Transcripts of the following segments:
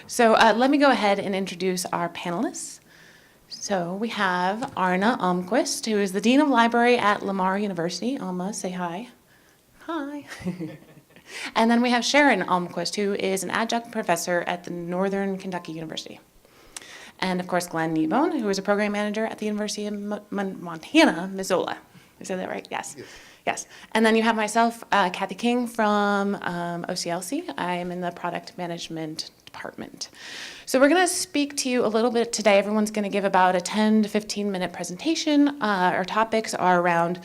So let me go ahead and introduce our panelists. So we have Arna Almquist, who is the Dean of Library at Lamar University. Alma, say hi. Hi. And then we have Sharon Almquist, who is an adjunct professor at the Northern Kentucky University. And of course, Glenn Kneebone, who is a program manager at the University of Montana, Missoula. Is that right? Yes. Yes. And then you have myself, Kathy King from OCLC. I am in the product management department. So we're going to speak to you a little bit today. Everyone's going to give about a 10 to 15-minute presentation. Our topics are around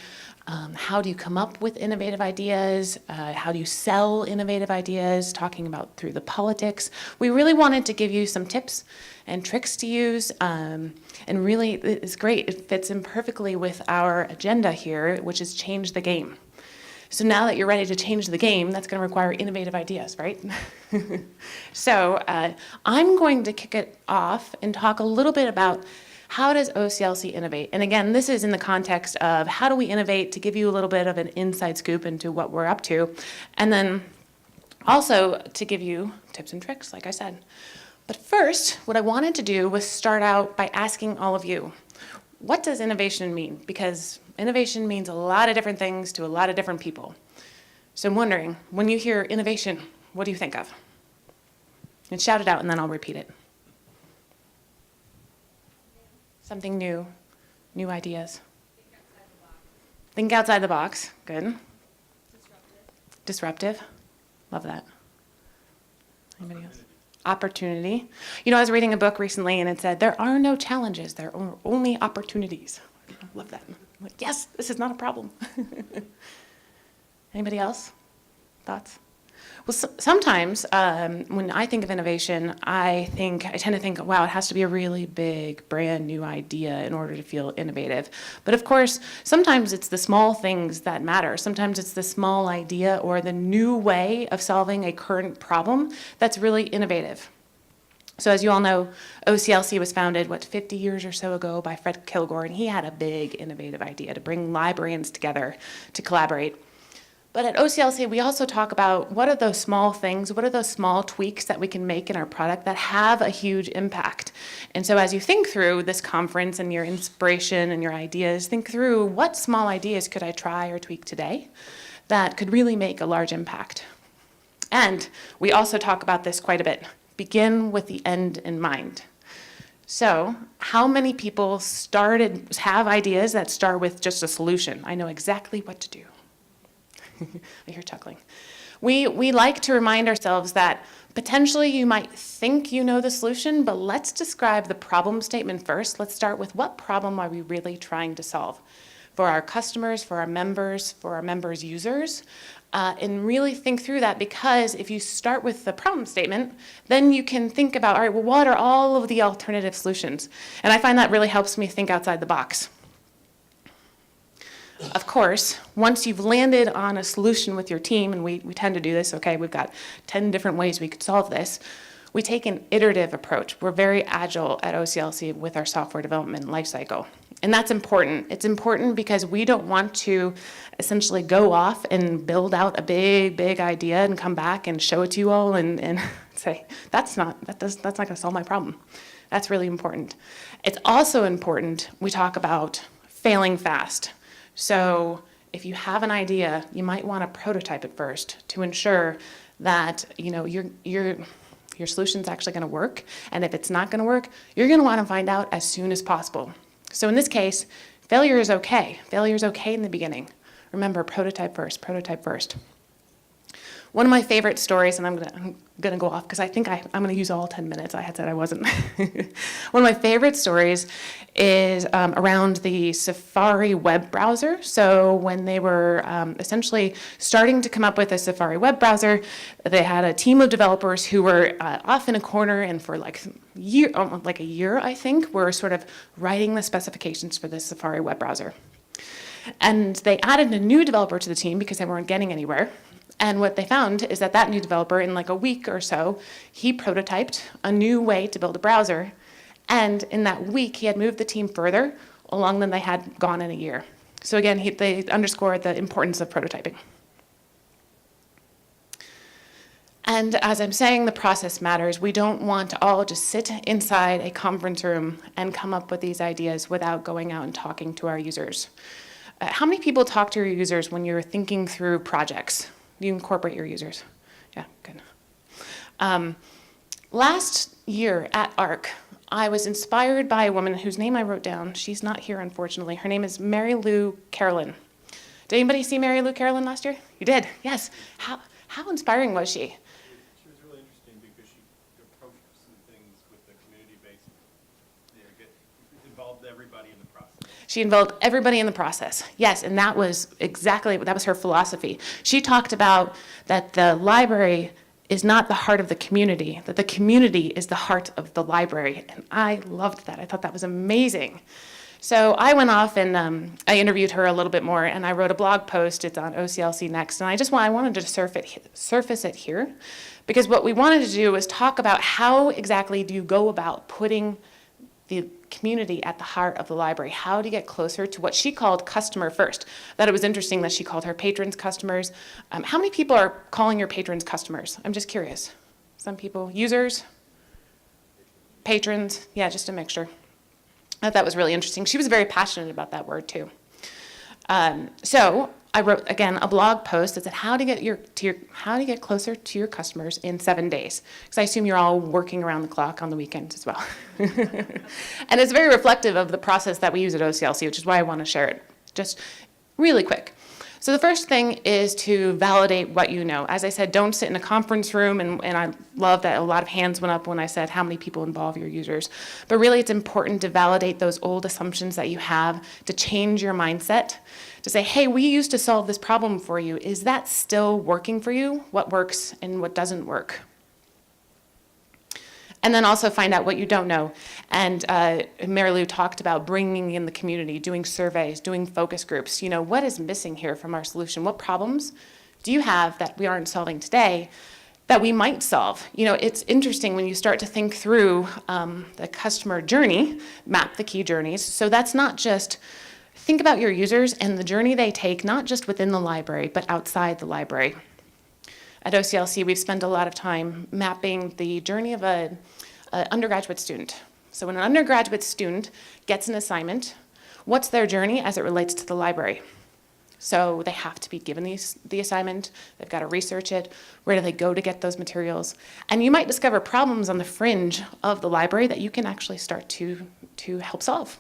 how do you come up with innovative ideas, how do you sell innovative ideas, talking about through the politics. We really wanted to give you some tips and tricks to use, and really it's great. It fits in perfectly with our agenda here, which is change the game. So now that you're ready to change the game, that's going to require innovative ideas, right? So I'm going to kick it off and talk a little bit about how does OCLC innovate? And again, this is in the context of how do we innovate, to give you a little bit of an inside scoop into what we're up to, and then also to give you tips and tricks, like I said. But first, what I wanted to do was start out by asking all of you, what does innovation mean? Because innovation means a lot of different things to a lot of different people. So I'm wondering, when you hear innovation, what do you think of? And shout it out, and then I'll repeat it. Something new, new ideas. Think outside the box. Good. Disruptive. Love that. Anybody else? Opportunity. You know, I was reading a book recently and it said, there are no challenges, there are only opportunities. I love that. I'm like, yes, this is not a problem. Anybody else? Thoughts? Well, sometimes when I think of innovation, I tend to think, wow, it has to be a really big, brand new idea in order to feel innovative. But of course, sometimes it's the small things that matter. Sometimes it's the small idea or the new way of solving a current problem that's really innovative. So as you all know, OCLC was founded, 50 years or so ago by Fred Kilgore, and he had a big innovative idea to bring librarians together to collaborate. But at OCLC, we also talk about what are those small things, what are those small tweaks that we can make in our product that have a huge impact. And so as you think through this conference and your inspiration and your ideas, think through what small ideas could I try or tweak today that could really make a large impact. And we also talk about this quite a bit. Begin with the end in mind. So how many people have ideas that start with just a solution? I know exactly what to do. I hear chuckling. We like to remind ourselves that potentially you might think you know the solution, but let's describe the problem statement first. Let's start with what problem are we really trying to solve for our customers, for our members' users, and really think through that, because if you start with the problem statement, then you can think about, all right, well, what are all of the alternative solutions? And I find that really helps me think outside the box. Of course, once you've landed on a solution with your team, and we tend to do this, okay, we've got 10 different ways we could solve this, we take an iterative approach. We're very agile at OCLC with our software development lifecycle. And that's important. It's important because we don't want to essentially go off and build out a big idea and come back and show it to you all and say, that's not going to solve my problem. That's really important. It's also important we talk about failing fast. So if you have an idea, you might want to prototype it first to ensure that your solution's actually going to work. And if it's not going to work, you're going to want to find out as soon as possible. So in this case, failure is okay. Failure is okay in the beginning. Remember, prototype first, prototype first. One of my favorite stories, and I'm going to go off because I think I'm going to use all 10 minutes. I had said I wasn't. One of my favorite stories is around the Safari web browser. So when they were essentially starting to come up with a Safari web browser, they had a team of developers who were off in a corner and for like a year, I think, were sort of writing the specifications for the Safari web browser. And they added a new developer to the team because they weren't getting anywhere. And what they found is that new developer, in like a week or so, he prototyped a new way to build a browser. And in that week, he had moved the team further along than they had gone in a year. So again, they underscored the importance of prototyping. And as I'm saying, the process matters. We don't want to all just sit inside a conference room and come up with these ideas without going out and talking to our users. How many people talk to your users when you're thinking through projects? Do you incorporate your users? Yeah, good. Last year at ARC, I was inspired by a woman whose name I wrote down. She's not here, unfortunately. Her name is Mary Lou Carolyn. Did anybody see Mary Lou Carolyn last year? You did, yes. How inspiring was she? She was really interesting because she approached some things with the community-based, involved everybody in the process. She involved everybody in the process. Yes, and that was her philosophy. She talked about that the library is not the heart of the community, that the community is the heart of the library. And I loved that. I thought that was amazing. So I went off and I interviewed her a little bit more, and I wrote a blog post. It's on OCLC Next, and I wanted to surface it here, because what we wanted to do was talk about how exactly do you go about putting the community at the heart of the library. How do you get closer to what she called customer first? That it was interesting that she called her patrons customers. How many people are calling your patrons customers? I'm just curious. Some people, users, patrons, yeah, just a mixture. I thought that was really interesting. She was very passionate about that word too. So I wrote, again, a blog post that said how to get closer to your customers in 7 days. Because I assume you're all working around the clock on the weekends as well. And it's very reflective of the process that we use at OCLC, which is why I want to share it just really quick. So the first thing is to validate what you know. As I said, don't sit in a conference room, and I love that a lot of hands went up when I said how many people involve your users. But really it's important to validate those old assumptions that you have, to change your mindset, to say, hey, we used to solve this problem for you. Is that still working for you? What works and what doesn't work? And then also find out what you don't know. And Mary Lou talked about bringing in the community, doing surveys, doing focus groups. You know, what is missing here from our solution? What problems do you have that we aren't solving today that we might solve? You know, it's interesting when you start to think through the customer journey, map the key journeys. So that's not just, think about your users and the journey they take, not just within the library, but outside the library. At OCLC, we've spent a lot of time mapping the journey of an undergraduate student. So when an undergraduate student gets an assignment, what's their journey as it relates to the library? So they have to be given the assignment, they've got to research it, where do they go to get those materials? And you might discover problems on the fringe of the library that you can actually start to help solve.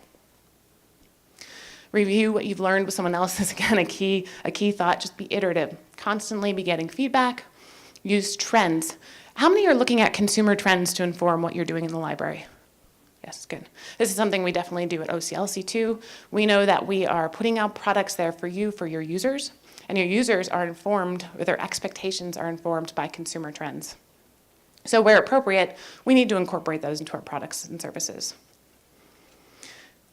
Review what you've learned with someone else is, again, a key thought. Just be iterative. Constantly be getting feedback. Use trends. How many are looking at consumer trends to inform what you're doing in the library? Yes, good. This is something we definitely do at OCLC too. We know that we are putting out products there for you, for your users, and your users are informed, or their expectations are informed by consumer trends. So where appropriate, we need to incorporate those into our products and services.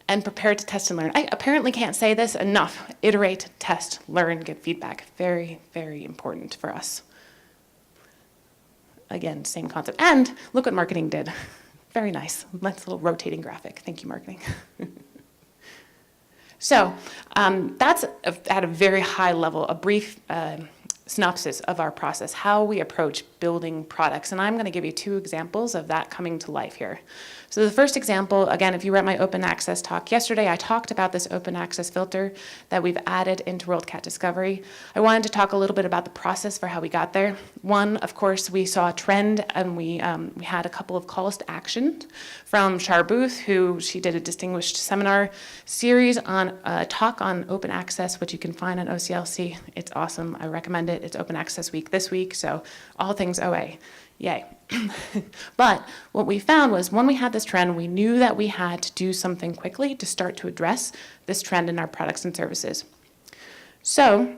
And prepare to test and learn. I apparently can't say this enough. Iterate, test, learn, get feedback. Very, very important for us. Again, same concept. And look what marketing did. Very nice. Nice little rotating graphic. Thank you, marketing. So that's at a very high level, a brief synopsis of our process, how we approach building products. And I'm going to give you 2 examples of that coming to life here. So the first example, again, if you were at my open access talk yesterday, I talked about this open access filter that we've added into WorldCat Discovery. I wanted to talk a little bit about the process for how we got there. One, of course, we saw a trend, and we had a couple of calls to action from Char Booth, she did a distinguished seminar series on a talk on open access, which you can find on OCLC. It's awesome. I recommend it. It's Open Access Week this week, so all things OA. Yay. But what we found was when we had this trend, we knew that we had to do something quickly to start to address this trend in our products and services. So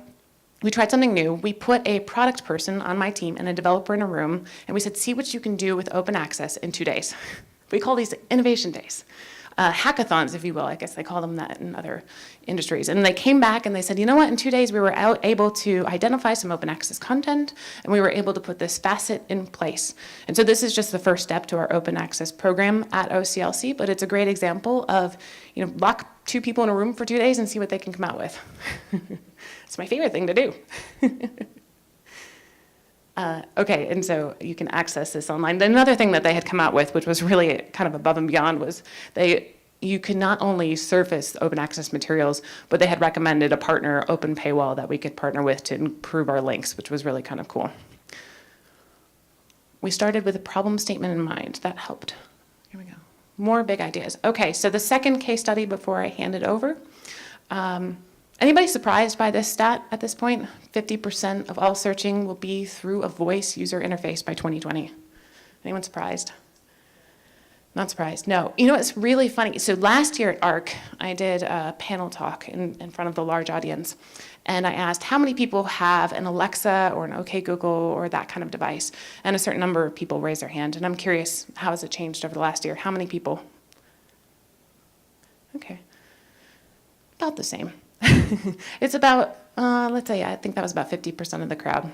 we tried something new. We put a product person on my team and a developer in a room, and we said, see what you can do with open access in 2 days. We call these innovation days. Hackathons, if you will. I guess they call them that in other industries. And they came back and they said, you know what, in 2 days we were able to identify some open access content, and we were able to put this facet in place. And so this is just the first step to our open access program at OCLC, but it's a great example of, lock 2 people in a room for 2 days and see what they can come out with. It's my favorite thing to do. Okay, and so you can access this online. Another thing that they had come out with, which was really kind of above and beyond, was you could not only surface open access materials, but they had recommended a partner open paywall that we could partner with to improve our links, which was really kind of cool. We started with a problem statement in mind. That helped. Here we go. More big ideas. Okay, so the second case study before I hand it over. Anybody surprised by this stat at this point? 50% of all searching will be through a voice user interface by 2020. Anyone surprised? Not surprised, no. You know, it's really funny. So last year at ARC, I did a panel talk in front of the large audience. And I asked how many people have an Alexa or an OK Google or that kind of device. And a certain number of people raised their hand. And I'm curious, how has it changed over the last year? How many people? Okay. About the same. It's about, let's say, I think that was about 50% of the crowd.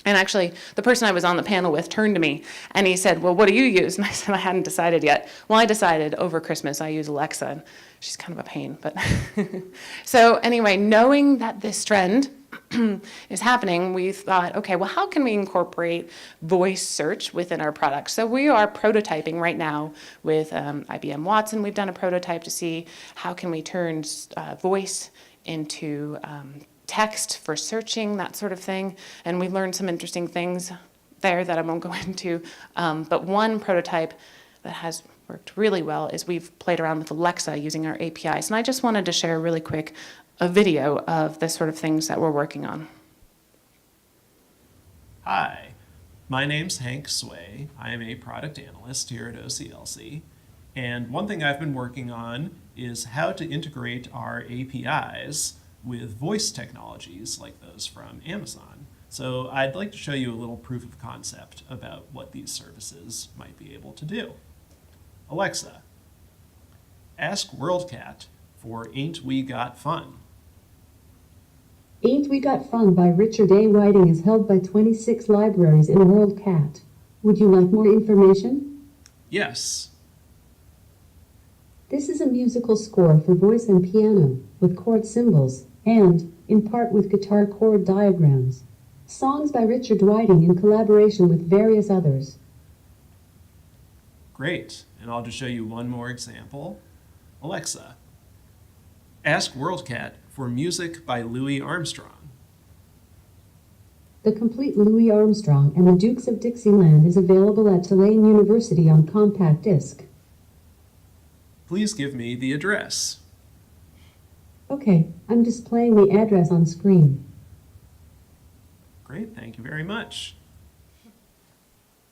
And actually, the person I was on the panel with turned to me, and he said, well, what do you use? And I said, I hadn't decided yet. Well, I decided over Christmas I use Alexa, and she's kind of a pain. But so anyway, knowing that this trend is happening, we thought, okay, well, how can we incorporate voice search within our product? So we are prototyping right now with IBM Watson. We've done a prototype to see how can we turn voice into text for searching, that sort of thing. And we learned some interesting things there that I won't go into. But one prototype that has worked really well is we've played around with Alexa using our APIs. And I just wanted to share really quick a video of the sort of things that we're working on. Hi, my name's Hank Sway. I am a product analyst here at OCLC. And one thing I've been working on is how to integrate our APIs with voice technologies like those from Amazon. So I'd like to show you a little proof of concept about what these services might be able to do. Alexa, ask WorldCat for Ain't We Got Fun? Ain't We Got Fun by Richard A. Whiting is held by 26 libraries in WorldCat. Would you like more information? Yes. This is a musical score for voice and piano, with chord symbols, and, in part with guitar chord diagrams. Songs by Richard Whiting in collaboration with various others. Great, and I'll just show you one more example. Alexa, ask WorldCat for music by Louis Armstrong. The complete Louis Armstrong and the Dukes of Dixieland is available at Tulane University on compact disc. Please give me the address. Okay, I'm displaying the address on screen. Great, thank you very much.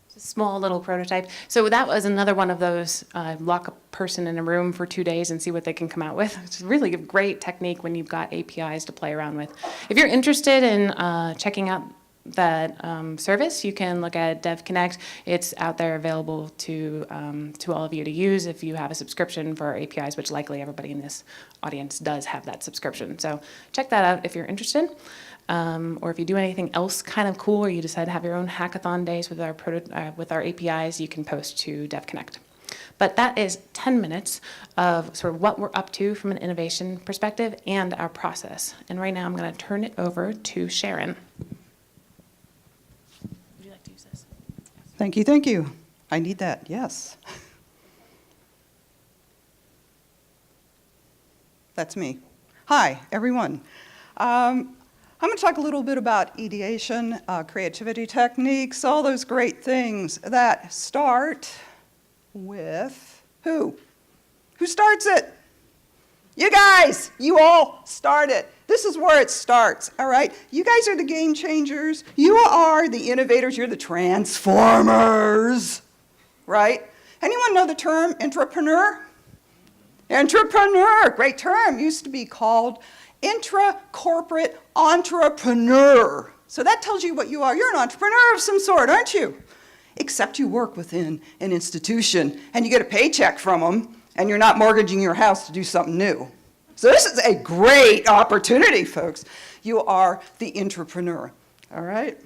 It's a small little prototype. So that was another one of those lock a person in a room for 2 days and see what they can come out with. It's really a great technique when you've got APIs to play around with. If you're interested in checking out that service, you can look at DevConnect. It's out there available to all of you to use if you have a subscription for our APIs, which likely everybody in this audience does have that subscription. So check that out if you're interested. Or if you do anything else kind of cool, or you decide to have your own hackathon days with our APIs, you can post to DevConnect. But that is 10 minutes of sort of what we're up to from an innovation perspective and our process. And right now I'm going to turn it over to Sharon. Would you like to use this? Thank you, thank you. I need that, yes. That's me. Hi, everyone. I'm going to talk a little bit about ideation, creativity techniques, all those great things that start with who? Who starts it? You guys, you all start it. This is where it starts, all right? You guys are the game changers. You are the innovators. You're the transformers, right? Anyone know the term intrapreneur? Intrapreneur, great term, used to be called intra-corporate entrepreneur. So that tells you what you are. You're an entrepreneur of some sort, aren't you? Except you work within an institution and you get a paycheck from them and you're not mortgaging your house to do something new. So this is a great opportunity, folks. You are the intrapreneur, all right?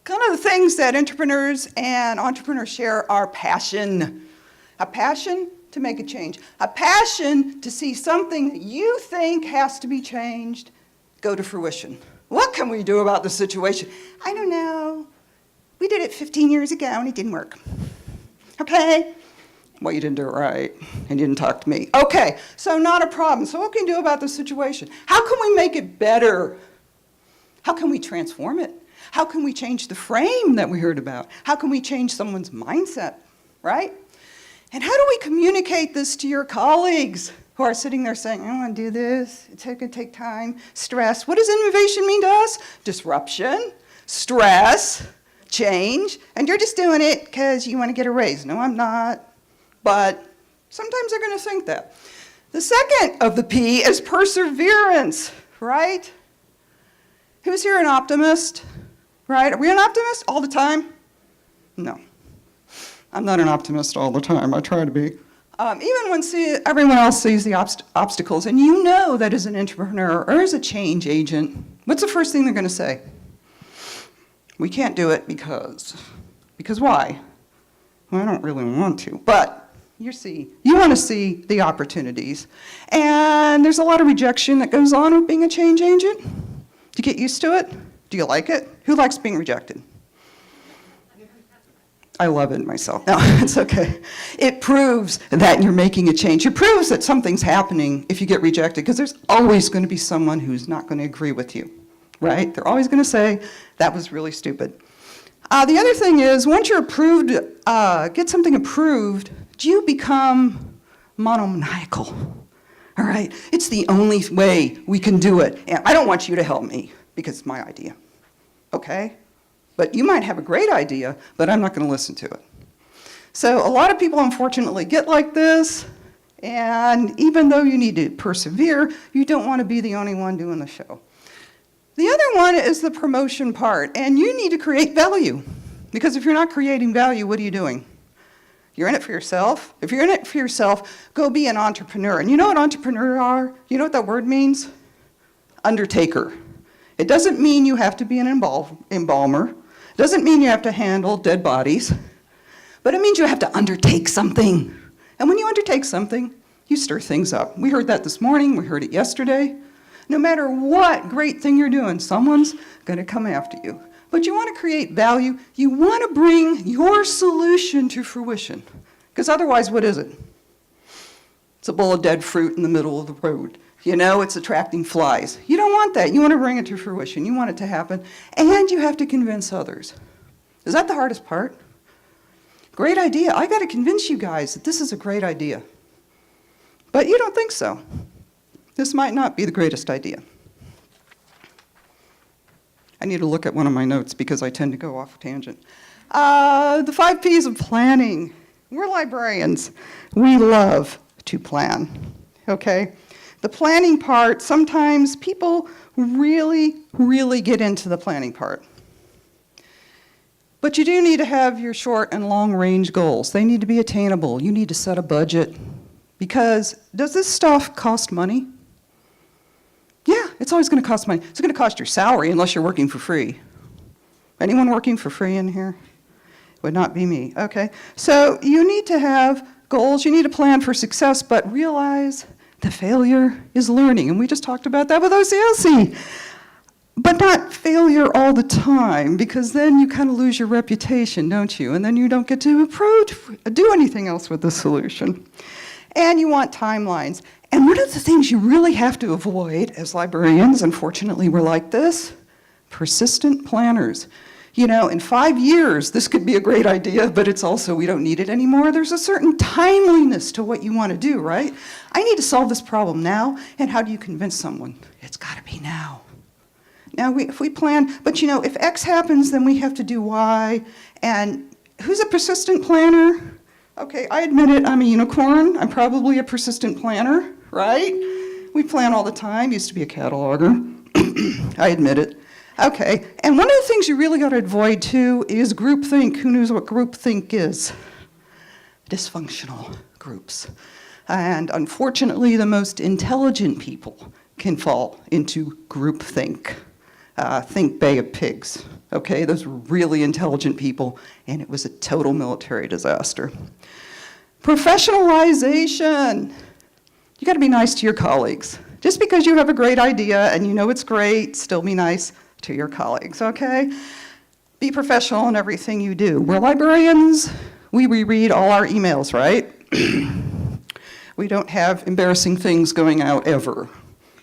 Kind of the things that entrepreneurs and entrepreneurs share are passion. A passion to make a change. A passion to see something that you think has to be changed go to fruition. What What can we do about the situation? I don't know. We did it 15 years ago and it didn't work. Okay? Well, you didn't do it right, and you didn't talk to me. Okay, so not a problem. So what can we do about the situation? How can we make it better? How can we transform it? How can we change the frame that we heard about? How can we change someone's mindset, right? And how do we communicate this to your colleagues who are sitting there saying, I want to do this, it's going to take time, stress. What does innovation mean to us? Disruption, stress, change, and you're just doing it because you want to get a raise. No, I'm not. But sometimes they're going to think that. The second of the P is perseverance, right? Who's here an optimist, right? Are we an optimist all the time? No. I'm not an optimist all the time. I try to be. Even when everyone else sees the obstacles, and you know that as an entrepreneur or as a change agent, what's the first thing they're going to say? We can't do it because. Because why? Well, I don't really want to, but you want to see the opportunities. And there's a lot of rejection that goes on with being a change agent. Do you get used to it? Do you like it? Who likes being rejected? I love it myself. No, it's okay. It proves that you're making a change. It proves that something's happening if you get rejected, because there's always going to be someone who's not going to agree with you, right? They're always going to say, that was really stupid. The other thing is, once you're approved, get something approved, do you become monomaniacal? All right? It's the only way we can do it. And I don't want you to help me because it's my idea. Okay? But you might have a great idea, but I'm not going to listen to it. So a lot of people, unfortunately, get like this. And even though you need to persevere, you don't want to be the only one doing the show. The other one is the promotion part, and you need to create value. Because if you're not creating value, what are you doing? You're in it for yourself. If you're in it for yourself, go be an entrepreneur. And you know what entrepreneurs are? You know what that word means? Undertaker. It doesn't mean you have to be an embalmer. It doesn't mean you have to handle dead bodies. But it means you have to undertake something. And when you undertake something, you stir things up. We heard that this morning. We heard it yesterday. No matter what great thing you're doing, someone's going to come after you. But you want to create value. You want to bring your solution to fruition. Because otherwise, what is it? It's a bowl of dead fruit in the middle of the road. You know, it's attracting flies. You don't want that. You want to bring it to fruition. You want it to happen. And you have to convince others. Is that the hardest part? Great idea. I got to convince you guys that this is a great idea. But you don't think so. This might not be the greatest idea. I need to look at one of my notes because I tend to go off tangent. The 5 Ps of planning. We're librarians. We love to plan, okay? The planning part, sometimes people really, really get into the planning part. But you do need to have your short and long range goals. They need to be attainable. You need to set a budget. Because does this stuff cost money? Yeah, it's always going to cost money. It's going to cost your salary unless you're working for free. Anyone working for free in here? Would not be me. Okay. So you need to have goals. You need to plan for success, but realize the failure is learning. And we just talked about that with OCLC. But not failure all the time, because then you kind of lose your reputation, don't you? And then you don't get to do anything else with the solution. And you want timelines. And one of the things you really have to avoid as librarians, unfortunately we're like this, persistent planners. You know, in 5 years, this could be a great idea, but it's also, we don't need it anymore. There's a certain timeliness to what you want to do, right? I need to solve this problem now, and how do you convince someone? It's got to be now. Now, if we plan, but you know, if X happens, then we have to do Y. And who's a persistent planner? Okay, I admit it, I'm a unicorn. I'm probably a persistent planner, right? We plan all the time. Used to be a cataloger. I admit it. Okay, and one of the things you really got to avoid, too, is groupthink. Who knows what groupthink is? Dysfunctional groups. And unfortunately, the most intelligent people can fall into groupthink. Think Bay of Pigs. Okay, those were really intelligent people, and it was a total military disaster. Professionalization. You got to be nice to your colleagues. Just because you have a great idea and you know it's great, still be nice to your colleagues, okay? Be professional in everything you do. We're librarians. We reread all our emails, right? We don't have embarrassing things going out ever,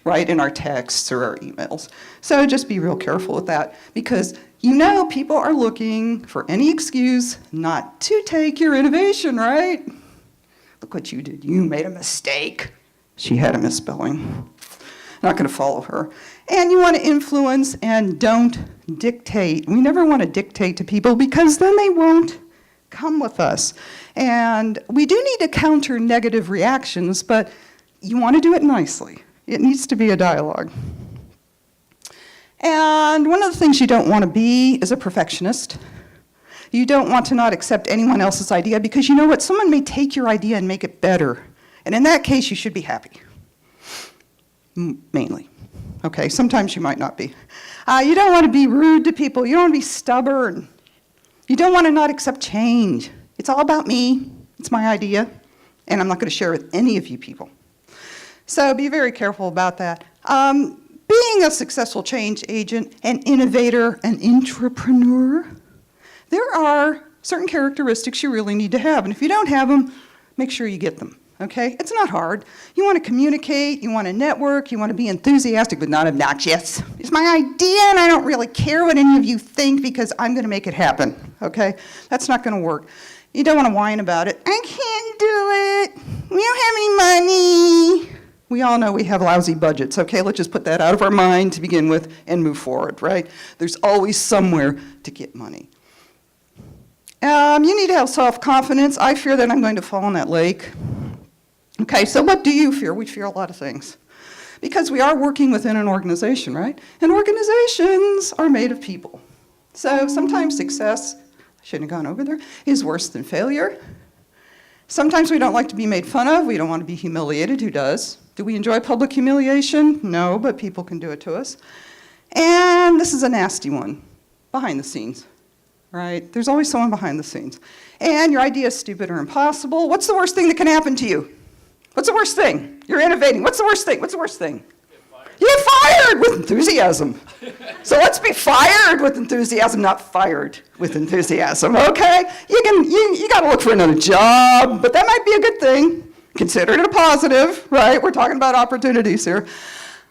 right, in our texts or our emails. So just be real careful with that, because you know people are looking for any excuse not to take your innovation, right? Look what you did. You made a mistake. She had a misspelling. Not going to follow her. And you want to influence and don't dictate. We never want to dictate to people because then they won't come with us. And we do need to counter negative reactions, but you want to do it nicely. It needs to be a dialogue. And one of the things you don't want to be is a perfectionist. You don't want to not accept anyone else's idea because you know what? Someone may take your idea and make it better. And in that case, you should be happy. Mainly. Okay, sometimes you might not be. You don't want to be rude to people. You don't want to be stubborn. You don't want to not accept change. It's all about me. It's my idea. And I'm not going to share it with any of you people. So be very careful about that. Being a successful change agent, an innovator, an entrepreneur, there are certain characteristics you really need to have. And if you don't have them, make sure you get them. Okay? It's not hard. You want to communicate, you want to network, you want to be enthusiastic but not obnoxious. It's my idea and I don't really care what any of you think because I'm going to make it happen. Okay? That's not going to work. You don't want to whine about it. I can't do it. We don't have any money. We all know we have lousy budgets. Okay? Let's just put that out of our mind to begin with and move forward, right? There's always somewhere to get money. You need to have self-confidence. I fear that I'm going to fall in that lake. Okay, so what do you fear? We fear a lot of things. Because we are working within an organization, right? And organizations are made of people. So sometimes success, I shouldn't have gone over there, is worse than failure. Sometimes we don't like to be made fun of. We don't want to be humiliated. Who does? Do we enjoy public humiliation? No, but people can do it to us. And this is a nasty one, behind the scenes, right? There's always someone behind the scenes. And your idea is stupid or impossible. What's the worst thing that can happen to you? What's the worst thing? You're innovating. What's the worst thing? What's the worst thing? You get fired with enthusiasm. So let's be fired with enthusiasm, not fired with enthusiasm, okay? You got to look for another job, but that might be a good thing. Consider it a positive, right? We're talking about opportunities here.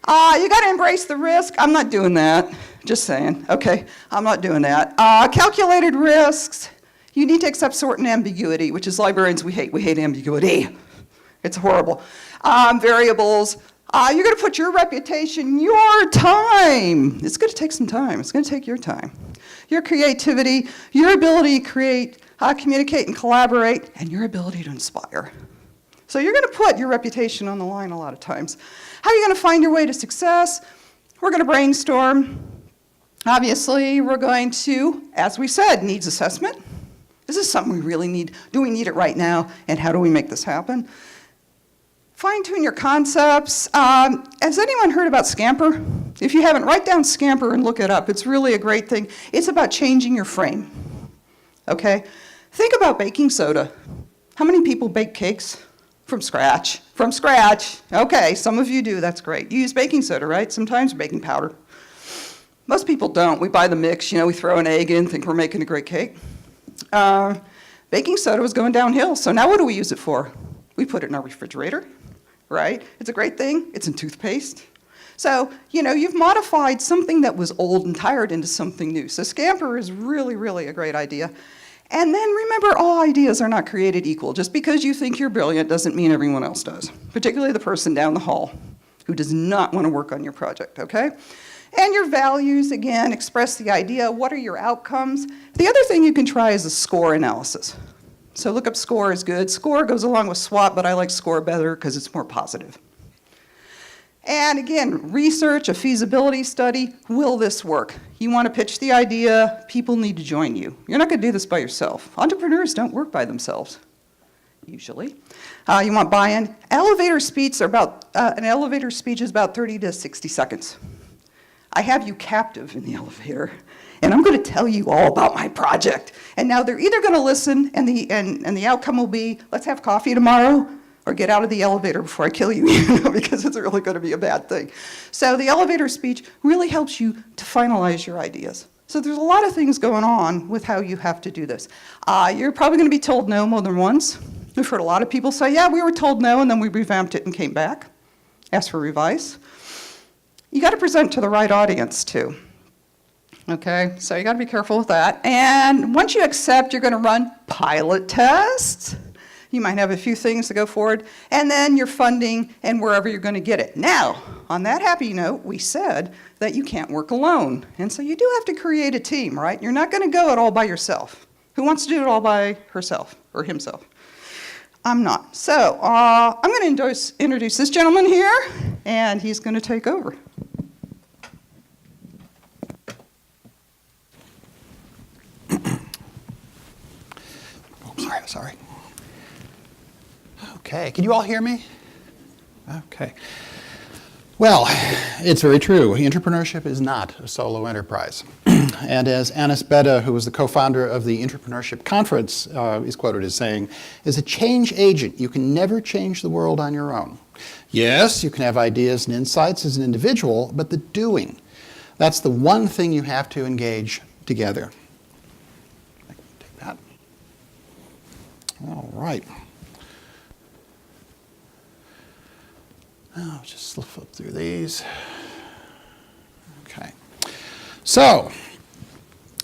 You got to embrace the risk. I'm not doing that. Just saying, okay? I'm not doing that. Calculated risks. You need to accept certain ambiguity, which is librarians, we hate. We hate ambiguity. It's horrible. Variables. You're going to put your reputation, your time. It's going to take some time. It's going to take your time. Your creativity, your ability to create, communicate and collaborate, and your ability to inspire. So you're going to put your reputation on the line a lot of times. How are you going to find your way to success? We're going to brainstorm. Obviously, we're going to, as we said, needs assessment. Is this something we really need? Do we need it right now? And how do we make this happen? Fine-tune your concepts. Has anyone heard about Scamper? If you haven't, write down Scamper and look it up. It's really a great thing. It's about changing your frame, okay? Think about baking soda. How many people bake cakes? From scratch. From scratch. Okay, some of you do. That's great. You use baking soda, right? Sometimes baking powder. Most people don't. We buy the mix. We throw an egg in, think we're making a great cake. Baking soda was going downhill, so now what do we use it for? We put it in our refrigerator. Right? It's a great thing. It's in toothpaste. So, you've modified something that was old and tired into something new. So Scamper is really, really a great idea. And then remember, all ideas are not created equal. Just because you think you're brilliant doesn't mean everyone else does, particularly the person down the hall who does not want to work on your project, okay? And your values, again, express the idea. What are your outcomes? The other thing you can try is a score analysis. So look up SCORE is good. SCORE goes along with SWOT, but I like SCORE better because it's more positive. And again, research, a feasibility study. Will this work? You want to pitch the idea. People need to join you. You're not going to do this by yourself. Entrepreneurs don't work by themselves, usually. You want buy-in. Elevator speeches are about, an elevator speech is about 30 to 60 seconds. I have you captive in the elevator. And I'm going to tell you all about my project. And now they're either going to listen, and the outcome will be, let's have coffee tomorrow, or get out of the elevator before I kill you, because it's really going to be a bad thing. So the elevator speech really helps you to finalize your ideas. So there's a lot of things going on with how you have to do this. You're probably going to be told no more than once. We've heard a lot of people say, yeah, we were told no, and then we revamped it and came back, asked for revise. You got to present to the right audience, too. Okay, so you got to be careful with that. And once you accept, you're going to run pilot tests. You might have a few things to go forward, and then your funding and wherever you're going to get it. Now, on that happy note, we said that you can't work alone. And so you do have to create a team, right? You're not going to go it all by yourself. Who wants to do it all by herself or himself? I'm not. So I'm going to introduce this gentleman here, and he's going to take over. Sorry. Okay, can you all hear me? Okay. Well, it's very true. Entrepreneurship is not a solo enterprise. And as Anis Beda, who was the co-founder of the Entrepreneurship Conference, is quoted as saying, as a change agent, you can never change the world on your own. Yes, you can have ideas and insights as an individual, but the doing, that's the one thing you have to engage together. Take that. All right. I'll just flip through these. Okay. So,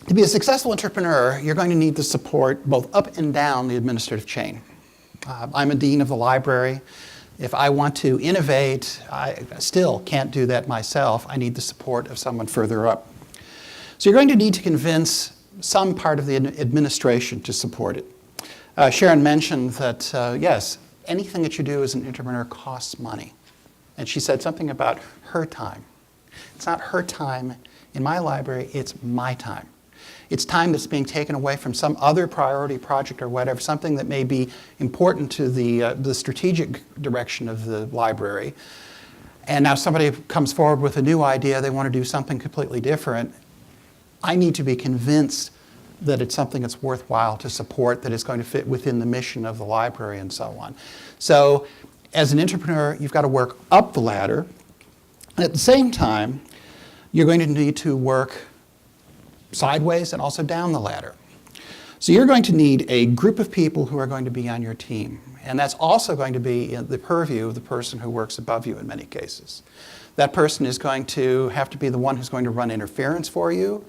to be a successful entrepreneur, you're going to need the support both up and down the administrative chain. I'm a dean of the library. If I want to innovate, I still can't do that myself. I need the support of someone further up. So you're going to need to convince some part of the administration to support it. Sharon mentioned that, yes, anything that you do as an entrepreneur costs money. And she said something about her time. It's not her time in my library, it's my time. It's time that's being taken away from some other priority project or whatever, something that may be important to the strategic direction of the library. And now somebody comes forward with a new idea, they want to do something completely different. I need to be convinced that it's something that's worthwhile to support, that it's going to fit within the mission of the library and so on. So as an entrepreneur, you've got to work up the ladder. And at the same time, you're going to need to work sideways and also down the ladder. So you're going to need a group of people who are going to be on your team. And that's also going to be in the purview of the person who works above you in many cases. That person is going to have to be the one who's going to run interference for you.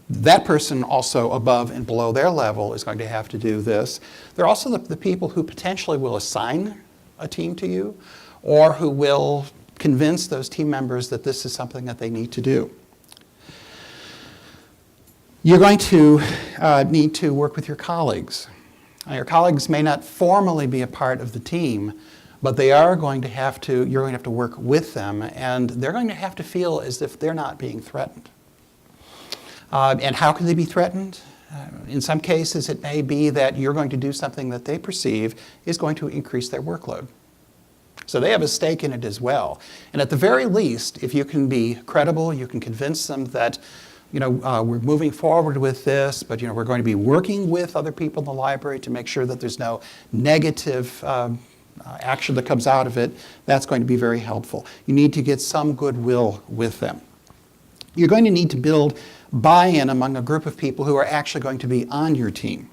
That person also above and below their level is going to have to do this. They're also the people who potentially will assign a team to you or who will convince those team members that this is something that they need to do. You're going to need to work with your colleagues. Your colleagues may not formally be a part of the team, but they are going to have to, you're going to have to work with them, and they're going to have to feel as if they're not being threatened. And how can they be threatened? In some cases, it may be that you're going to do something that they perceive is going to increase their workload. So they have a stake in it as well. And at the very least, if you can be credible, you can convince them that, we're moving forward with this, but we're going to be working with other people in the library to make sure that there's no negative action that comes out of it. That's going to be very helpful. You need to get some goodwill with them. You're going to need to build buy-in among a group of people who are actually going to be on your team.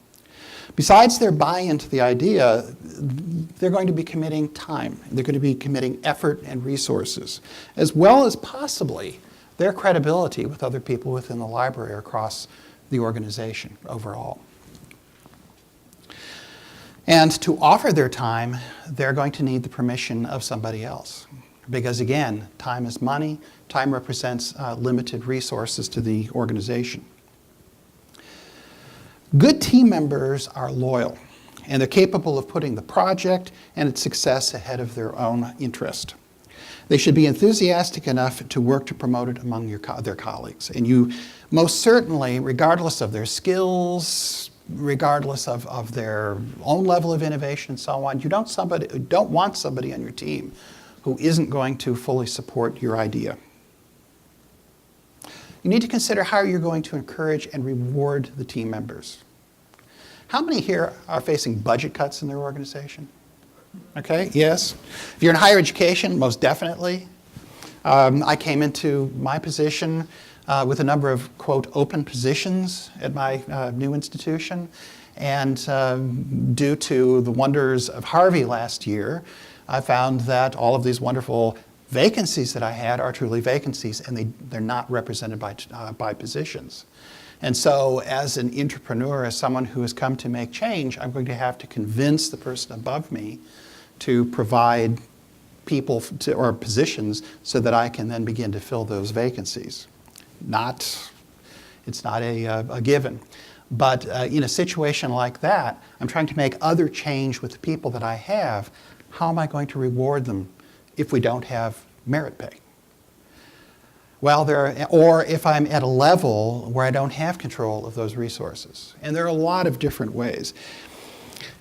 Besides their buy-in to the idea, they're going to be committing time. They're going to be committing effort and resources, as well as possibly their credibility with other people within the library or across the organization overall. And to offer their time, they're going to need the permission of somebody else. Because again, time is money. Time represents limited resources to the organization. Good team members are loyal, and they're capable of putting the project and its success ahead of their own interest. They should be enthusiastic enough to work to promote it among their colleagues. And you most certainly, regardless of their skills, regardless of their own level of innovation and so on, you don't want somebody on your team who isn't going to fully support your idea. You need to consider how you're going to encourage and reward the team members. How many here are facing budget cuts in their organization? Okay, yes. If you're in higher education, most definitely. I came into my position with a number of, quote, open positions at my new institution. And due to the wonders of Harvey last year, I found that all of these wonderful vacancies that I had are truly vacancies, and they're not represented by positions. And so as an entrepreneur, as someone who has come to make change, I'm going to have to convince the person above me to provide people or positions so that I can then begin to fill those vacancies. It's not a given. But in a situation like that, I'm trying to make other change with the people that I have. How am I going to reward them if we don't have merit pay? Well, or if I'm at a level where I don't have control of those resources. And there are a lot of different ways.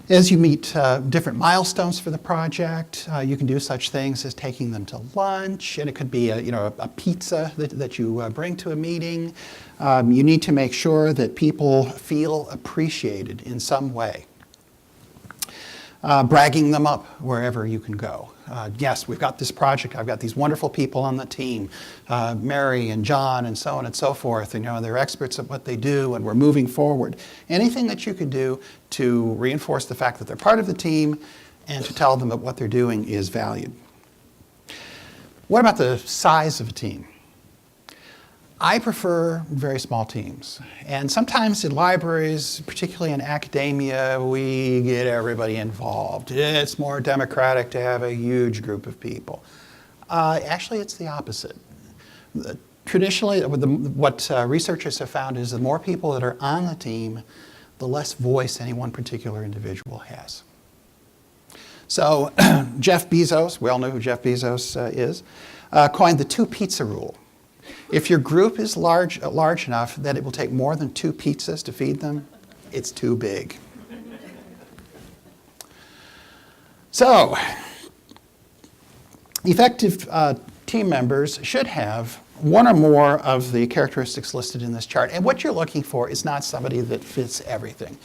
As you meet different milestones for the project, you can do such things as taking them to lunch, and it could be a pizza that you bring to a meeting. You need to make sure that people feel appreciated in some way. Bragging them up wherever you can go. Yes, we've got this project. I've got these wonderful people on the team, Mary and John and so on and so forth. And, they're experts at what they do, and we're moving forward. Anything that you could do to reinforce the fact that they're part of the team and to tell them that what they're doing is valued. What about the size of a team? I prefer very small teams. And sometimes in libraries, particularly in academia, we get everybody involved. It's more democratic to have a huge group of people. Actually, it's the opposite. Traditionally, what researchers have found is the more people that are on the team, the less voice any one particular individual has. So Jeff Bezos, we all know who Jeff Bezos is, coined the 2 pizza rule. If your group is large enough that it will take more than 2 pizzas to feed them, it's too big. So, effective team members should have one or more of the characteristics listed in this chart. And what you're looking for is not somebody that fits everything.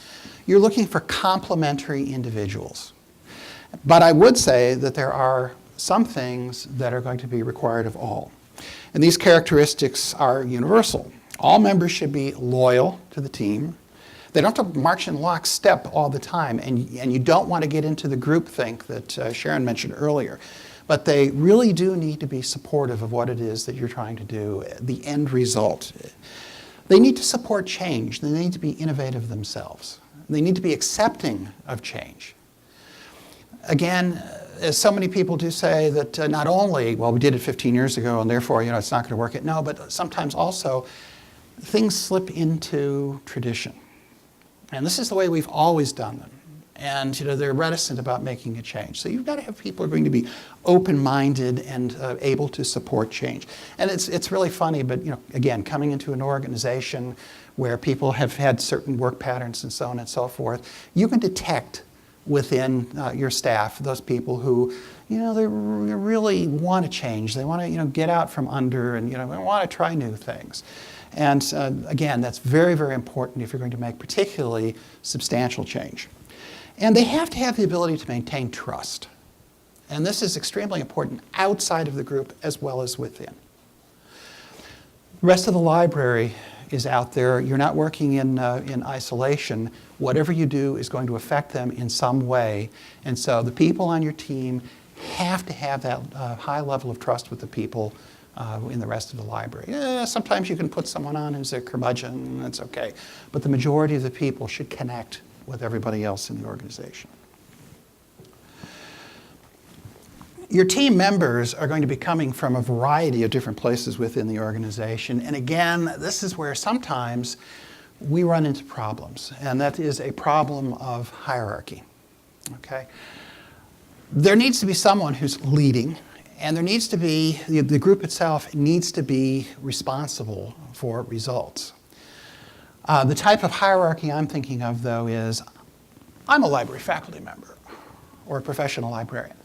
You're looking for complementary individuals. But I would say that there are some things that are going to be required of all. And these characteristics are universal. All members should be loyal to the team. They don't have to march in lockstep all the time, and you don't want to get into the groupthink that Sharon mentioned earlier. But they really do need to be supportive of what it is that you're trying to do, the end result. They need to support change. They need to be innovative themselves. They need to be accepting of change. Again, as so many people do say that not only, well, we did it 15 years ago and therefore, it's not going to work. No, but sometimes also things slip into tradition. And this is the way we've always done them. And they're reticent about making a change. So you've got to have people who are going to be open-minded and able to support change. And it's really funny, but again, coming into an organization where people have had certain work patterns and so on and so forth, you can detect within your staff those people who, they really want to change. They want to, get out from under and, they want to try new things. And again, that's very, very important if you're going to make particularly substantial change. And they have to have the ability to maintain trust. And this is extremely important outside of the group as well as within. The rest of the library is out there. You're not working in isolation. Whatever you do is going to affect them in some way. And so the people on your team have to have that high level of trust with the people in the rest of the library. Sometimes you can put someone on who's a curmudgeon, that's okay. But the majority of the people should connect with everybody else in the organization. Your team members are going to be coming from a variety of different places within the organization. And again, this is where sometimes we run into problems. And that is a problem of hierarchy. Okay? There needs to be someone who's leading. And there needs to be, the group itself needs to be responsible for results. The type of hierarchy I'm thinking of, though, is I'm a library faculty member or a professional librarian.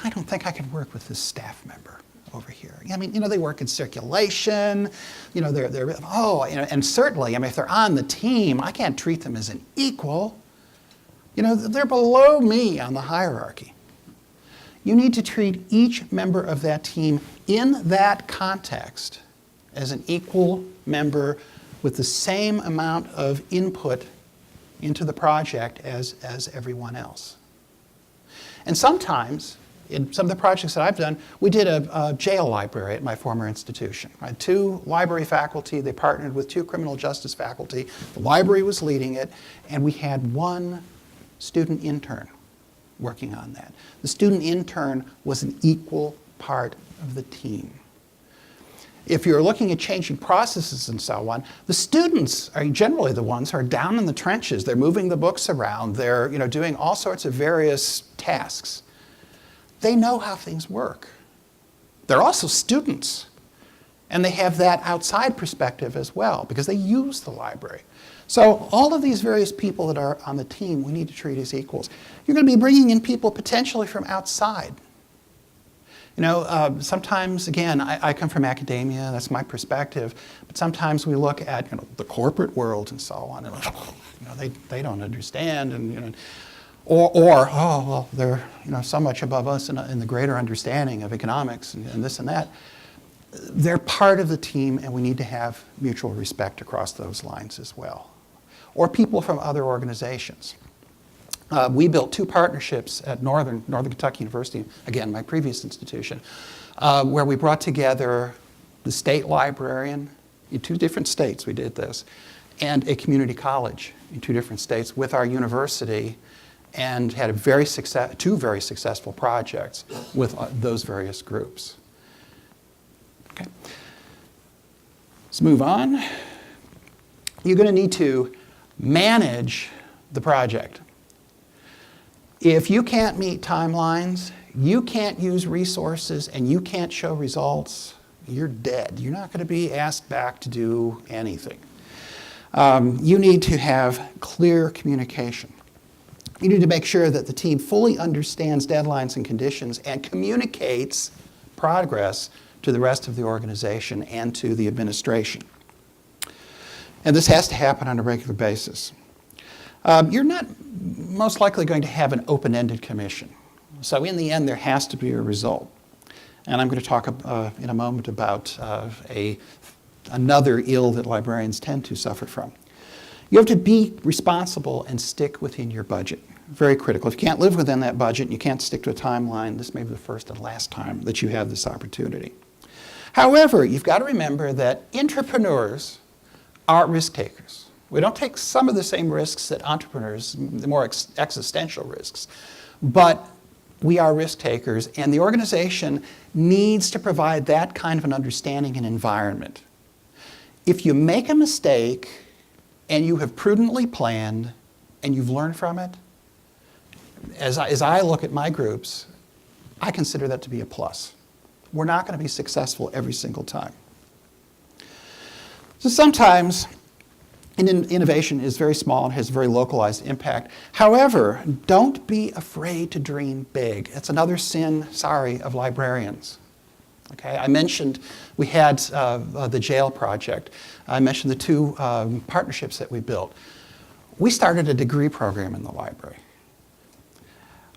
I don't think I can work with this staff member over here. I mean, they work in circulation, and certainly, if they're on the team, I can't treat them as an equal. You know, they're below me on the hierarchy. You need to treat each member of that team in that context as an equal member with the same amount of input into the project as everyone else. And sometimes, in some of the projects that I've done, we did a jail library at my former institution. I had 2 library faculty. They partnered with 2 criminal justice faculty. The library was leading it, and we had 1 student intern working on that. The student intern was an equal part of the team. If you're looking at changing processes and so on, the students are generally the ones who are down in the trenches. They're moving the books around. They're doing all sorts of various tasks. They know how things work. They're also students. And they have that outside perspective as well because they use the library. So all of these various people that are on the team, we need to treat as equals. You're going to be bringing in people potentially from outside. Sometimes, again, I come from academia, that's my perspective, but sometimes we look at the corporate world and so on, and they don't understand, and they're so much above us in the greater understanding of economics and this and that. They're part of the team, and we need to have mutual respect across those lines as well. Or people from other organizations. We built 2 partnerships at Northern Kentucky University, again, my previous institution, where we brought together the state librarian in 2 different states, we did this, and a community college in 2 different states with our university, and had 2 very successful projects with those various groups. Okay. Let's move on. You're going to need to manage the project. If you can't meet timelines, you can't use resources, and you can't show results, you're dead. You're not going to be asked back to do anything. You need to have clear communication. You need to make sure that the team fully understands deadlines and conditions and communicates progress to the rest of the organization and to the administration. And this has to happen on a regular basis. You're not most likely going to have an open-ended commission. So in the end, there has to be a result. And I'm going to talk in a moment about another ill that librarians tend to suffer from. You have to be responsible and stick within your budget. Very critical. If you can't live within that budget and you can't stick to a timeline, this may be the first and last time that you have this opportunity. However, you've got to remember that entrepreneurs are risk takers. We don't take some of the same risks that entrepreneurs, the more existential risks, but we are risk takers, and the organization needs to provide that kind of an understanding and environment. If you make a mistake and you have prudently planned and you've learned from it, as I look at my groups, I consider that to be a plus. We're not going to be successful every single time. So sometimes innovation is very small and has very localized impact. However, don't be afraid to dream big. It's another sin, sorry, of librarians. Okay, I mentioned we had the jail project. I mentioned the 2 partnerships that we built. We started a degree program in the library.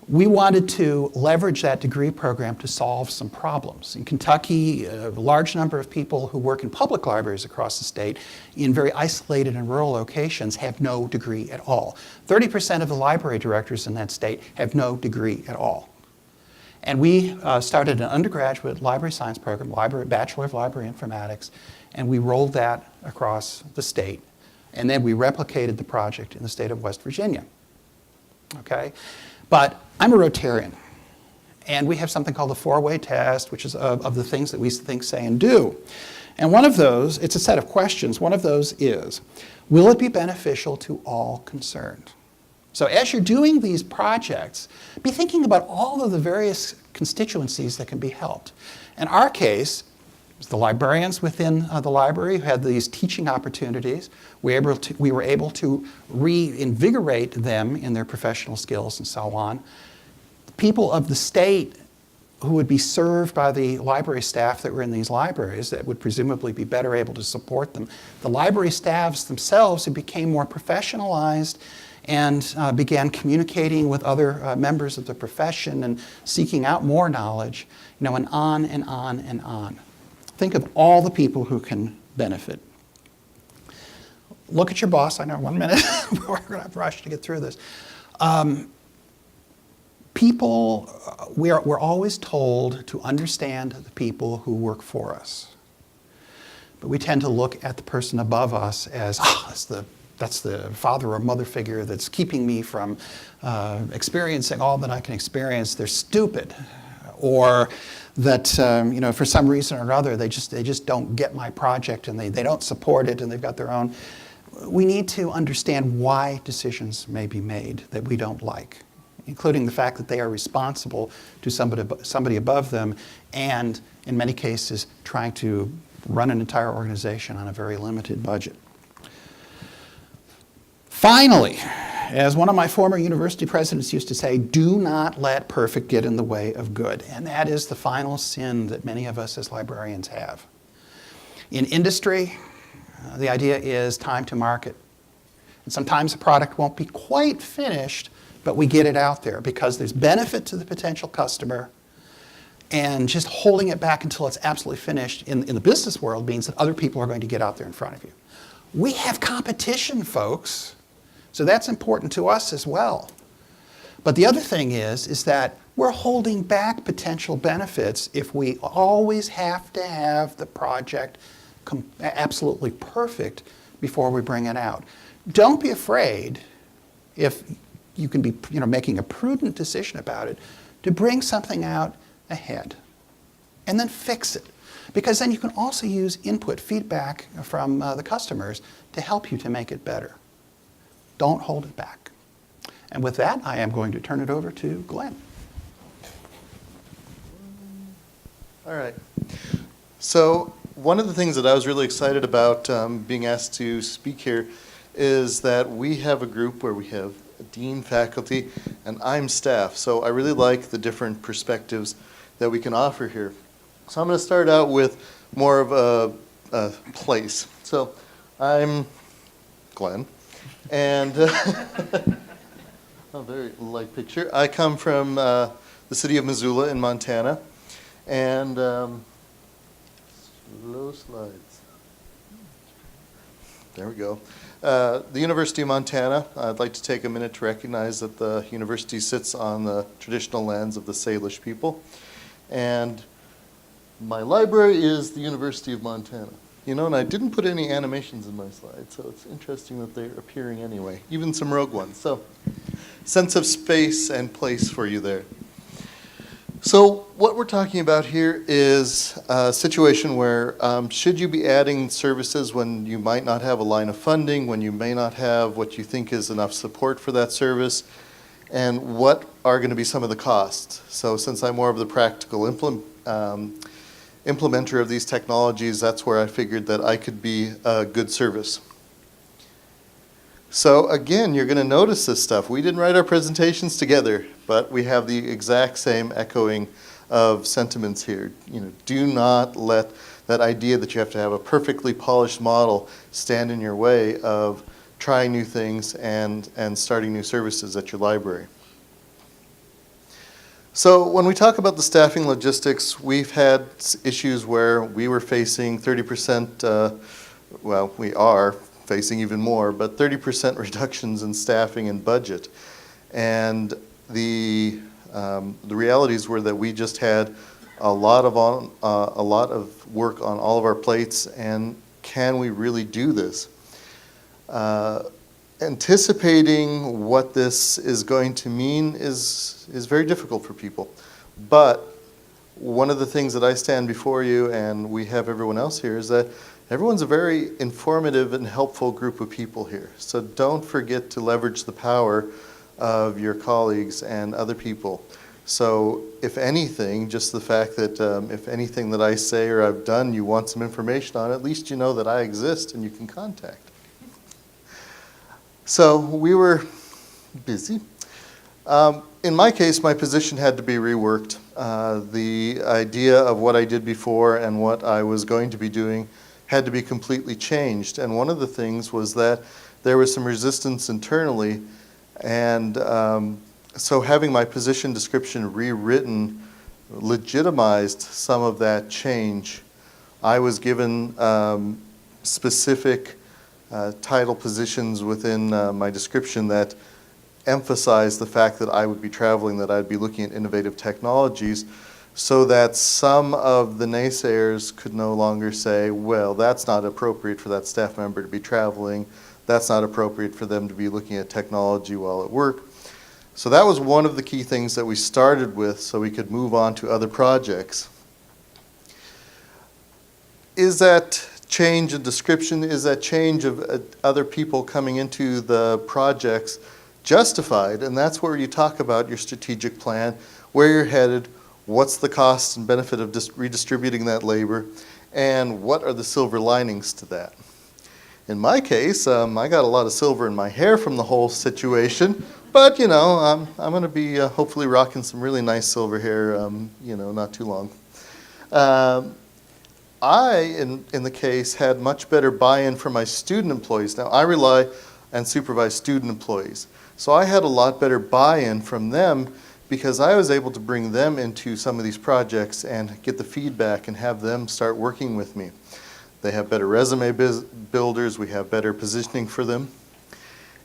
We wanted to leverage that degree program to solve some problems. In Kentucky, a large number of people who work in public libraries across the state in very isolated and rural locations have no degree at all. 30% of the library directors in that state have no degree at all. And we started an undergraduate library science program, Bachelor of Library Informatics, and we rolled that across the state. And then we replicated the project in the state of West Virginia. Okay? But I'm a Rotarian, and we have something called the 4-way test, which is of the things that we think, say, and do. And one of those, it's a set of questions. One of those is, will it be beneficial to all concerned? So as you're doing these projects, be thinking about all of the various constituencies that can be helped. In our case, it was the librarians within the library who had these teaching opportunities. We were able to reinvigorate them in their professional skills and so on. People of the state who would be served by the library staff that were in these libraries that would presumably be better able to support them. The library staffs themselves who became more professionalized and began communicating with other members of the profession and seeking out more knowledge, and on and on and on. Think of all the people who can benefit. Look at your boss. I know, 1 minute. We're going to have to rush to get through this. We're always told to understand the people who work for us. But we tend to look at the person above us as, that's the father or mother figure that's keeping me from experiencing all that I can experience. They're stupid. Or that, for some reason or another, they just don't get my project and they don't support it and they've got their own. We need to understand why decisions may be made that we don't like, including the fact that they are responsible to somebody above them and, in many cases, trying to run an entire organization on a very limited budget. Finally, as one of my former university presidents used to say, do not let perfect get in the way of good. And that is the final sin that many of us as librarians have. In industry, the idea is time to market. And sometimes a product won't be quite finished, but we get it out there because there's benefit to the potential customer. And just holding it back until it's absolutely finished in the business world means that other people are going to get out there in front of you. We have competition, folks. So that's important to us as well. But the other thing is that we're holding back potential benefits if we always have to have the project absolutely perfect before we bring it out. Don't be afraid, if you can be making a prudent decision about it, to bring something out ahead and then fix it. Because then you can also use input, feedback from the customers to help you to make it better. Don't hold it back. And with that, I am going to turn it over to Glenn. All right. So one of the things that I was really excited about being asked to speak here is that we have a group where we have a dean, faculty, and I'm staff. So I really like the different perspectives that we can offer here. So I'm going to start out with more of a place. So I'm Glenn. And a very light picture. I come from the city of Missoula in Montana. And slow slides. There we go. The University of Montana, I'd like to take a minute to recognize that the university sits on the traditional lands of the Salish people. And my library is the University of Montana. And I didn't put any animations in my slides, so it's interesting that they're appearing anyway, even some rogue ones. So, sense of space and place for you there. So, what we're talking about here is a situation where should you be adding services when you might not have a line of funding, when you may not have what you think is enough support for that service, and what are going to be some of the costs? So, since I'm more of the practical implementer of these technologies, that's where I figured that I could be a good service. So again, you're going to notice this stuff. We didn't write our presentations together, but we have the exact same echoing of sentiments here. Do not let that idea that you have to have a perfectly polished model stand in your way of trying new things and starting new services at your library. So when we talk about the staffing logistics, we've had issues where we were facing 30%, well, we are facing even more, but 30% reductions in staffing and budget. And the realities were that we just had a lot of work on all of our plates, and can we really do this? Anticipating what this is going to mean is very difficult for people. But one of the things that I stand before you, and we have everyone else here, is that everyone's a very informative and helpful group of people here. So don't forget to leverage the power of your colleagues and other people. So if anything, just the fact that if anything that I say or I've done you want some information on, at least you know that I exist and you can contact. So we were busy. In my case, my position had to be reworked. The idea of what I did before and what I was going to be doing had to be completely changed. And one of the things was that there was some resistance internally And so having my position description rewritten legitimized some of that change. I was given specific title positions within my description that emphasized the fact that I would be traveling, that I'd be looking at innovative technologies, so that some of the naysayers could no longer say, well, that's not appropriate for that staff member to be traveling, that's not appropriate for them to be looking at technology while at work. So that was one of the key things that we started with so we could move on to other projects. Is that change in description, is that change of other people coming into the projects justified? And that's where you talk about your strategic plan, where you're headed, what's the cost and benefit of redistributing that labor, and what are the silver linings to that? In my case, I got a lot of silver in my hair from the whole situation, but you know, I'm going to be hopefully rocking some really nice silver hair, you know, not too long. I, in the case, had much better buy-in from my student employees. Now, I rely and supervise student employees. So I had a lot better buy-in from them because I was able to bring them into some of these projects and get the feedback and have them start working with me. They have better resume builders, we have better positioning for them,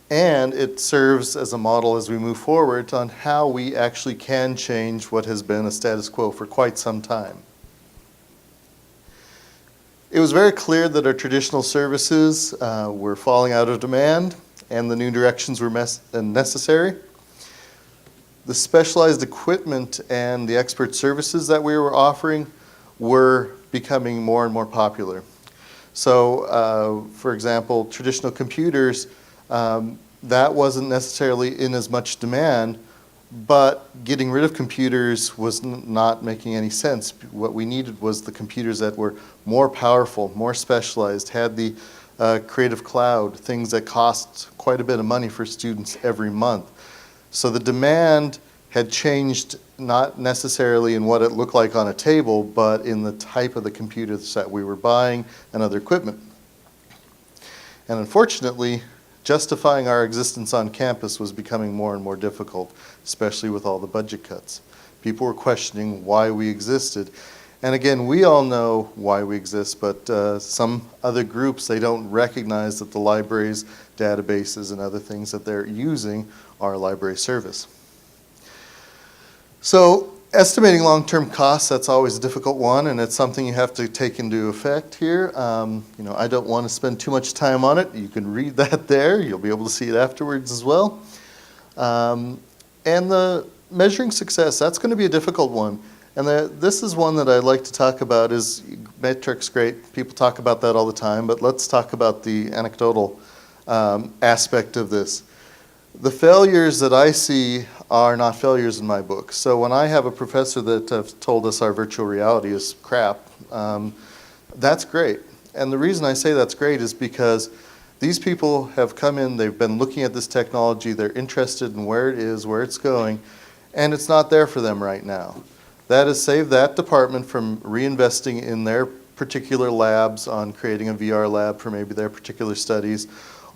and it serves as a model as we move forward on how we actually can change what has been a status quo for quite some time. It was very clear that our traditional services were falling out of demand and the new directions were necessary. The specialized equipment and the expert services that we were offering were becoming more and more popular. So, for example, traditional computers, that wasn't necessarily in as much demand, but getting rid of computers was not making any sense. What we needed was the computers that were more powerful, more specialized, had the creative cloud, things that cost quite a bit of money for students every month. So the demand had changed not necessarily in what it looked like on a table, but in the type of the computers that we were buying and other equipment. And unfortunately, justifying our existence on campus was becoming more and more difficult, especially with all the budget cuts. People were questioning why we existed. And again, we all know why we exist, but some other groups, they don't recognize that the libraries, databases, and other things that they're using are a library service. So estimating long-term costs, that's always a difficult one, and it's something you have to take into effect here. You know, I don't want to spend too much time on it. You can read that there. You'll be able to see it afterwards as well. And the measuring success, that's going to be a difficult one. And this is one that I'd like to talk about is metrics, great. People talk about that all the time, but let's talk about the anecdotal aspect of this. The failures that I see are not failures in my book. So when I have a professor that told us our virtual reality is crap, that's great. And the reason I say that's great is because these people have come in, they've been looking at this technology, they're interested in where it is, where it's going, and it's not there for them right now. That has saved that department from reinvesting in their particular labs on creating a VR lab for maybe their particular studies,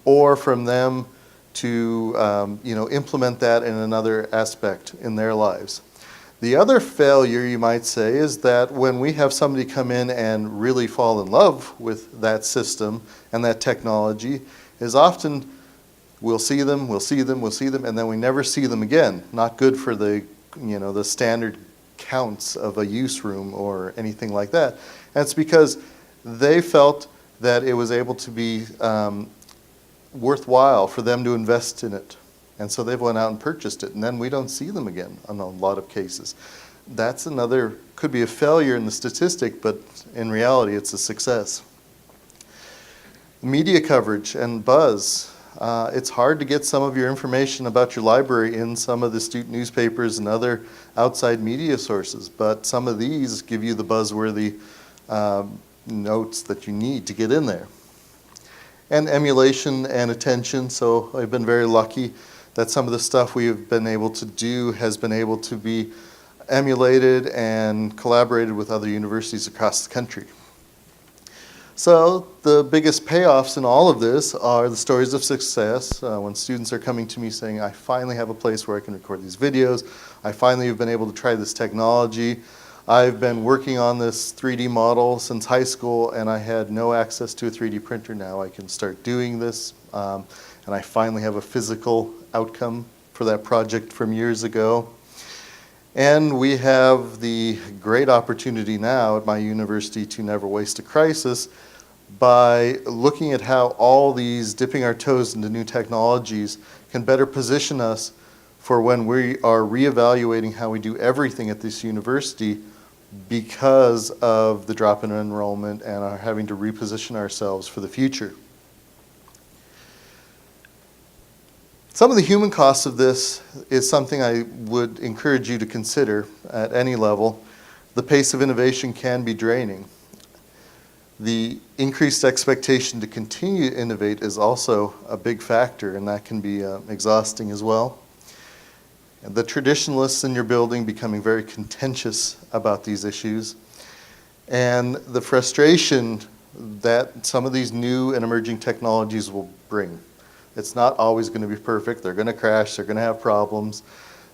or from them to implement that in another aspect in their lives. The other failure, you might say, is that when we have somebody come in and really fall in love with that system and that technology, is often we'll see them, and then we never see them again. Not good for the standard counts of a use room or anything like that. And it's because they felt that it was able to be worthwhile for them to invest in it. And so they've went out and purchased it, and then we don't see them again in a lot of cases. That's another, could be a failure in the statistic, but in reality it's a success. Media coverage and buzz. It's hard to get some of your information about your library in some of the student newspapers and other outside media sources, but some of these give you the buzzworthy notes that you need to get in there. And emulation and attention, so I've been very lucky that some of the stuff we've been able to do has been able to be emulated and collaborated with other universities across the country. So the biggest payoffs in all of this are the stories of success. When students are coming to me saying, I finally have a place where I can record these videos. I finally have been able to try this technology. I've been working on this 3D model since high school, and I had no access to a 3D printer. Now I can start doing this, and I finally have a physical outcome for that project from years ago. And we have the great opportunity now at my university to never waste a crisis by looking at how all these dipping our toes into new technologies can better position us for when we are reevaluating how we do everything at this university because of the drop in enrollment and are having to reposition ourselves for the future. Some of the human costs of this is something I would encourage you to consider at any level. The pace of innovation can be draining. The increased expectation to continue to innovate is also a big factor, and that can be exhausting as well. The traditionalists in your building becoming very contentious about these issues, and the frustration that some of these new and emerging technologies will bring. It's not always going to be perfect. They're going to crash. They're going to have problems.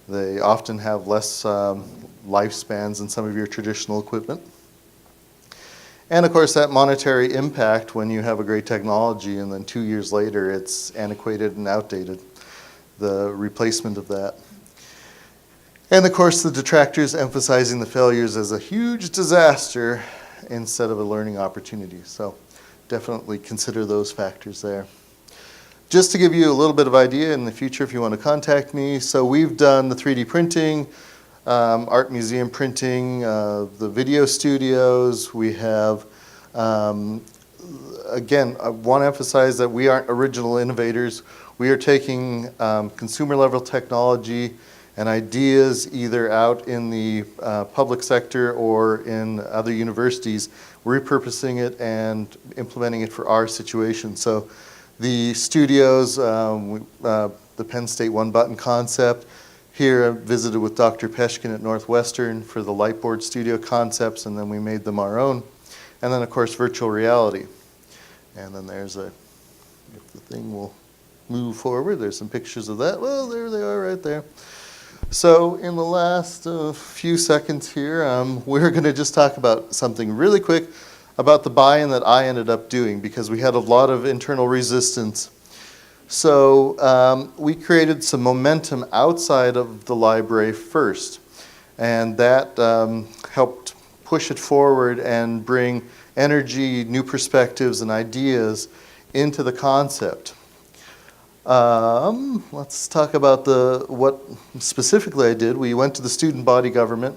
They often have less lifespans than some of your traditional equipment. And of course, that monetary impact when you have a great technology and then 2 years later it's antiquated and outdated, the replacement of that. And of course, the detractors emphasizing the failures as a huge disaster instead of a learning opportunity. So definitely consider those factors there. Just to give you a little bit of idea in the future if you want to contact me, so we've done the 3D printing, art museum printing, the video studios. We have, again, I want to emphasize that we aren't original innovators. We are taking consumer level technology and ideas either out in the public sector or in other universities, repurposing it and implementing it for our situation. So the studios, the Penn State One Button concept. Here I visited with Dr. Peshkin at Northwestern for the Lightboard studio concepts, and then we made them our own. And then of course virtual reality. And then there's a, if the thing will move forward, there's some pictures of that. Well, there they are right there. So in the last few seconds here, we're going to just talk about something really quick about the buy-in that I ended up doing because we had a lot of internal resistance. So we created some momentum outside of the library first, and that helped push it forward and bring energy, new perspectives, and ideas into the concept. Let's talk about what specifically I did. We went to the student body government,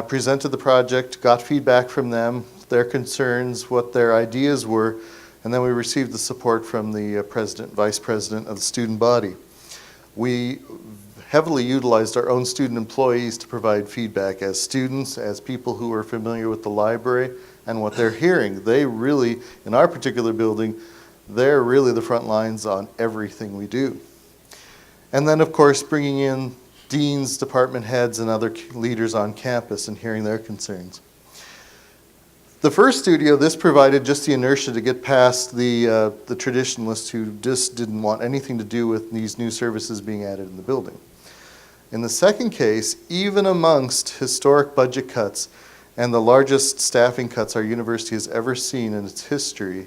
presented the project, got feedback from them, their concerns, what their ideas were, and then we received the support from the president, vice president of the student body. We heavily utilized our own student employees to provide feedback as students, as people who are familiar with the library and what they're hearing. They really, in our particular building, they're really the front lines on everything we do. And then, of course, bringing in deans, department heads, and other leaders on campus and hearing their concerns. The first studio, this provided just the inertia to get past the traditionalists who just didn't want anything to do with these new services being added in the building. In the second case, even amongst historic budget cuts and the largest staffing cuts our university has ever seen in its history,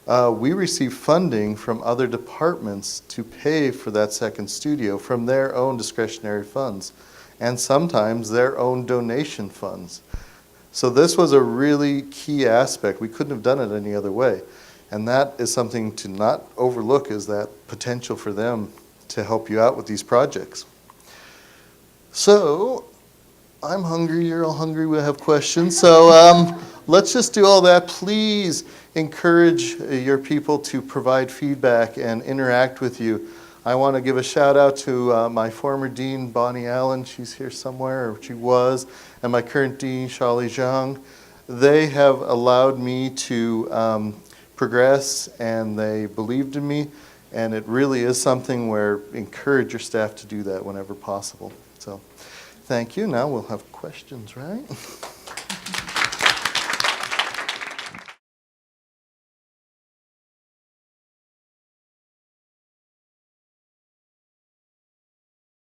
we received funding from other departments to pay for that second studio from their own discretionary funds, and sometimes their own donation funds. So this was a really key aspect. We couldn't have done it any other way. And that is something to not overlook, is that potential for them to help you out with these projects. So I'm hungry, you're all hungry, we'll have questions. So let's just do all that. Please encourage your people to provide feedback and interact with you. I want to give a shout out to my former dean, Bonnie Allen. She's here somewhere, or she was, and my current dean, Shali Zhang. They have allowed me to progress, and they believed in me, and it really is something where encourage your staff to do that whenever possible. So thank you. Now we'll have questions, right?